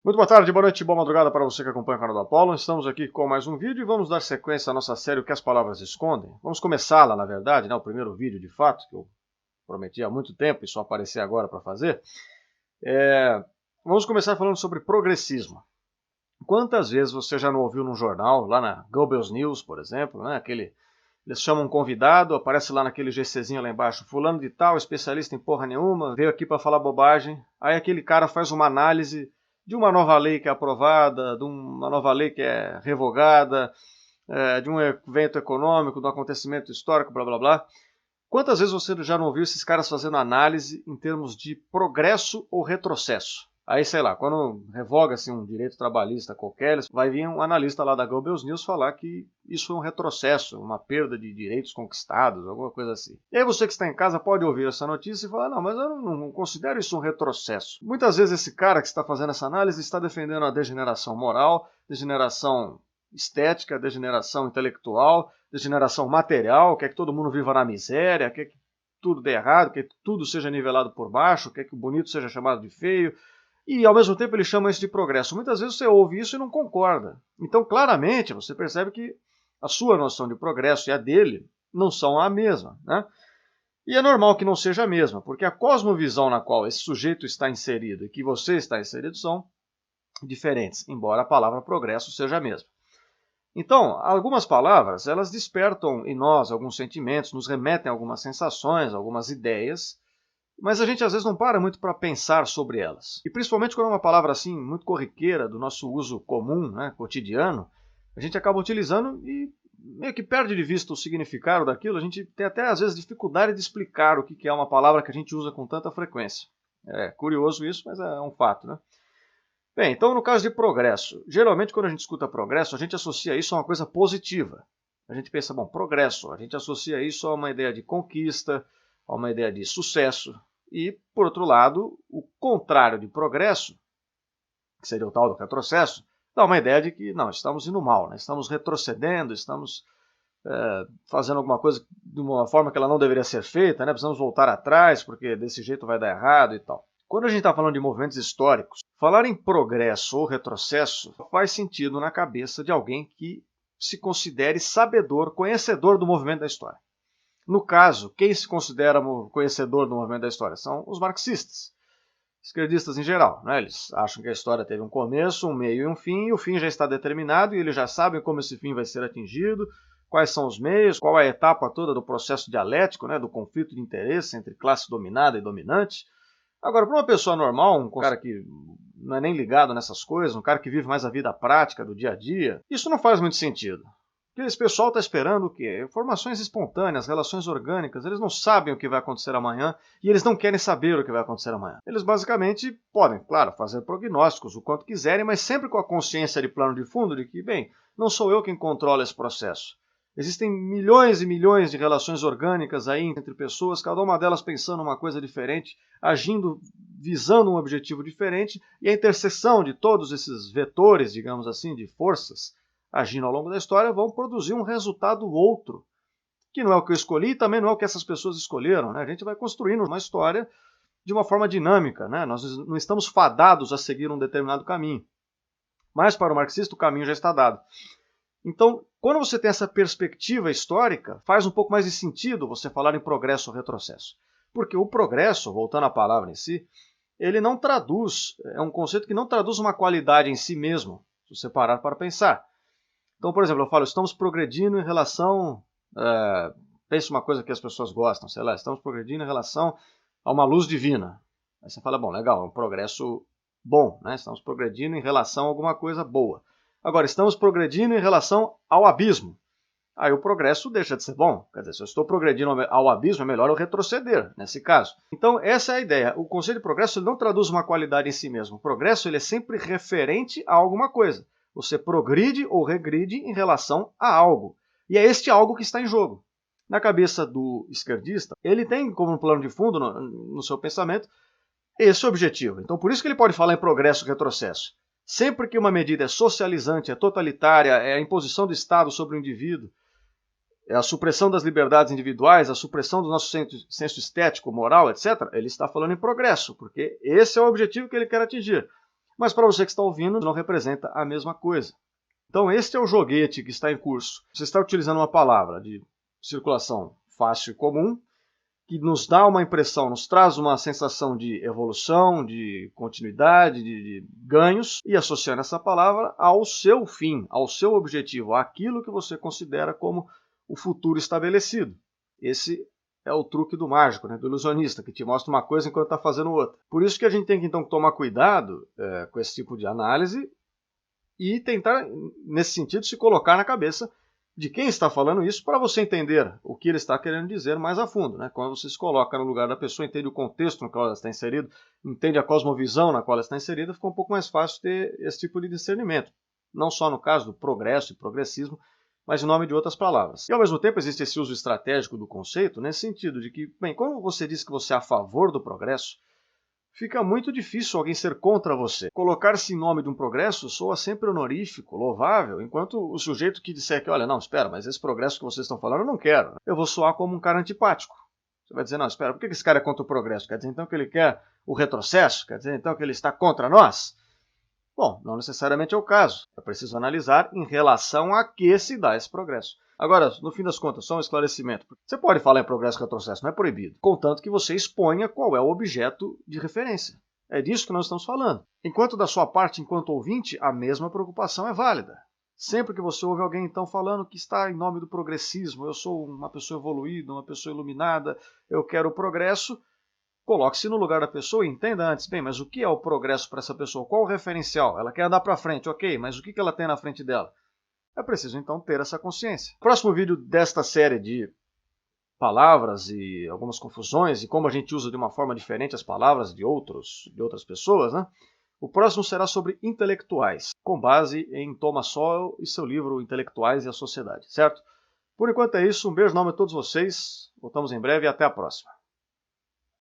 Muito boa tarde, boa noite, boa madrugada para você que acompanha o canal do Apollo. Estamos aqui com mais um vídeo e vamos dar sequência à nossa série O que as Palavras Escondem. Vamos começá-la, na verdade, o primeiro vídeo de fato, que eu prometi há muito tempo e só aparecer agora para fazer. Vamos começar falando sobre progressismo. Quantas vezes você já não ouviu num jornal, lá na Goebbels News, por exemplo, né, eles chamam um convidado, aparece lá naquele GCzinho lá embaixo, fulano de tal, especialista em porra nenhuma, veio aqui para falar bobagem, aí aquele cara faz uma análise de uma nova lei que é aprovada, de uma nova lei que é revogada, de um evento econômico, de um acontecimento histórico, blá blá blá. Quantas vezes você já não ouviu esses caras fazendo análise em termos de progresso ou retrocesso? Aí, sei lá, quando revoga-se um direito trabalhista qualquer, vai vir um analista lá da Goebbels News falar que isso é um retrocesso, uma perda de direitos conquistados, alguma coisa assim. E aí você que está em casa pode ouvir essa notícia e falar, não, mas eu não considero isso um retrocesso. Muitas vezes esse cara que está fazendo essa análise está defendendo a degeneração moral, degeneração estética, degeneração intelectual, degeneração material, quer que todo mundo viva na miséria, quer que tudo dê errado, quer que tudo seja nivelado por baixo, quer que o bonito seja chamado de feio. E, ao mesmo tempo, ele chama isso de progresso. Muitas vezes você ouve isso e não concorda. Então, claramente, você percebe que a sua noção de progresso e a dele não são a mesma, né? E é normal que não seja a mesma, porque a cosmovisão na qual esse sujeito está inserido e que você está inserido são diferentes, embora a palavra progresso seja a mesma. Então, algumas palavras, elas despertam em nós alguns sentimentos, nos remetem a algumas sensações, algumas ideias, mas a gente às vezes não para muito para pensar sobre elas. E principalmente quando é uma palavra assim muito corriqueira, do nosso uso comum, né, cotidiano, a gente acaba utilizando e meio que perde de vista o significado daquilo. A gente tem até às vezes dificuldade de explicar o que é uma palavra que a gente usa com tanta frequência. É curioso isso, mas é um fato, né? Bem, então no caso de progresso, geralmente quando a gente escuta progresso, a gente associa isso a uma coisa positiva. A gente pensa, bom, progresso, a gente associa isso a uma ideia de conquista, a uma ideia de sucesso. E, por outro lado, o contrário de progresso, que seria o tal do retrocesso, dá uma ideia de que, não, estamos indo mal, né? Estamos retrocedendo, estamos fazendo alguma coisa de uma forma que ela não deveria ser feita, né? Precisamos voltar atrás, porque desse jeito vai dar errado e tal. Quando a gente está falando de movimentos históricos, falar em progresso ou retrocesso faz sentido na cabeça de alguém que se considere sabedor, conhecedor do movimento da história. No caso, quem se considera conhecedor do movimento da história são os marxistas, esquerdistas em geral, né? Eles acham que a história teve um começo, um meio e um fim, e o fim já está determinado, e eles já sabem como esse fim vai ser atingido, quais são os meios, qual é a etapa toda do processo dialético, né, do conflito de interesse entre classe dominada e dominante. Agora, para uma pessoa normal, um cara que não é nem ligado nessas coisas, um cara que vive mais a vida prática do dia a dia, isso não faz muito sentido. Esse pessoal está esperando o quê? Informações espontâneas, relações orgânicas. Eles não sabem o que vai acontecer amanhã e eles não querem saber o que vai acontecer amanhã. Eles basicamente podem, claro, fazer prognósticos o quanto quiserem, mas sempre com a consciência de plano de fundo de que, bem, não sou eu quem controla esse processo. Existem milhões e milhões de relações orgânicas aí entre pessoas, cada uma delas pensando uma coisa diferente, agindo, visando um objetivo diferente, e a interseção de todos esses vetores, digamos assim, de forças, agindo ao longo da história, vão produzir um resultado outro, que não é o que eu escolhi e também não é o que essas pessoas escolheram, né? A gente vai construindo uma história de uma forma dinâmica, né? Nós não estamos fadados a seguir um determinado caminho. Mas para o marxista o caminho já está dado. Então, quando você tem essa perspectiva histórica, faz um pouco mais de sentido você falar em progresso ou retrocesso. Porque o progresso, voltando à palavra em si, ele não traduz, é um conceito que não traduz uma qualidade em si mesmo, se você parar para pensar. Então, por exemplo, eu falo, estamos progredindo em relação, pense uma coisa que as pessoas gostam, sei lá, estamos progredindo em relação a uma luz divina. Aí você fala, bom, legal, é um progresso bom, né? Estamos progredindo em relação a alguma coisa boa. Agora, estamos progredindo em relação ao abismo. Aí o progresso deixa de ser bom. Quer dizer, se eu estou progredindo ao abismo, é melhor eu retroceder, nesse caso. Então, essa é a ideia. O conceito de progresso ele não traduz uma qualidade em si mesmo. O progresso ele é sempre referente a alguma coisa. Você progride ou regride em relação a algo. E é este algo que está em jogo. Na cabeça do esquerdista, ele tem como um plano de fundo no seu pensamento esse objetivo. Então, por isso que ele pode falar em progresso e retrocesso. Sempre que uma medida é socializante, é totalitária, é a imposição do Estado sobre o indivíduo, é a supressão das liberdades individuais, a supressão do nosso senso estético, moral, etc., ele está falando em progresso, porque esse é o objetivo que ele quer atingir. Mas para você que está ouvindo, não representa a mesma coisa. Então este é o joguete que está em curso. Você está utilizando uma palavra de circulação fácil e comum, que nos dá uma impressão, nos traz uma sensação de evolução, de continuidade, de ganhos, e associando essa palavra ao seu fim, ao seu objetivo, àquilo que você considera como o futuro estabelecido. Esse é o truque do mágico, né, do ilusionista, que te mostra uma coisa enquanto está fazendo outra. Por isso que a gente tem que então tomar cuidado com esse tipo de análise e tentar, nesse sentido, se colocar na cabeça de quem está falando isso para você entender o que ele está querendo dizer mais a fundo. Né? Quando você se coloca no lugar da pessoa, entende o contexto no qual ela está inserida, entende a cosmovisão na qual ela está inserida, fica um pouco mais fácil ter esse tipo de discernimento. Não só no caso do progresso e progressismo, mas em nome de outras palavras. E ao mesmo tempo existe esse uso estratégico do conceito, nesse sentido de que, bem, quando você diz que você é a favor do progresso, fica muito difícil alguém ser contra você. Colocar-se em nome de um progresso soa sempre honorífico, louvável, enquanto o sujeito que disser que, olha, não, espera, mas esse progresso que vocês estão falando eu não quero. Eu vou soar como um cara antipático. Você vai dizer, não, espera, por que esse cara é contra o progresso? Quer dizer então que ele quer o retrocesso? Quer dizer então que ele está contra nós? Bom, não necessariamente é o caso. É preciso analisar em relação a que se dá esse progresso. Agora, no fim das contas, só um esclarecimento. Você pode falar em progresso e retrocesso, não é proibido, contanto que você exponha qual é o objeto de referência. É disso que nós estamos falando. Enquanto da sua parte, enquanto ouvinte, a mesma preocupação é válida. Sempre que você ouve alguém então falando que está em nome do progressismo, eu sou uma pessoa evoluída, uma pessoa iluminada, eu quero o progresso, coloque-se no lugar da pessoa e entenda antes, bem, mas o que é o progresso para essa pessoa? Qual o referencial? Ela quer andar para frente, ok, mas o que ela tem na frente dela? É preciso, então, ter essa consciência. Próximo vídeo desta série de palavras e algumas confusões e como a gente usa de uma forma diferente as palavras de outras pessoas, né? O próximo será sobre intelectuais, com base em Thomas Sowell e seu livro Intelectuais e a Sociedade, certo? Por enquanto é isso, um beijo no nome de todos vocês, voltamos em breve e até a próxima.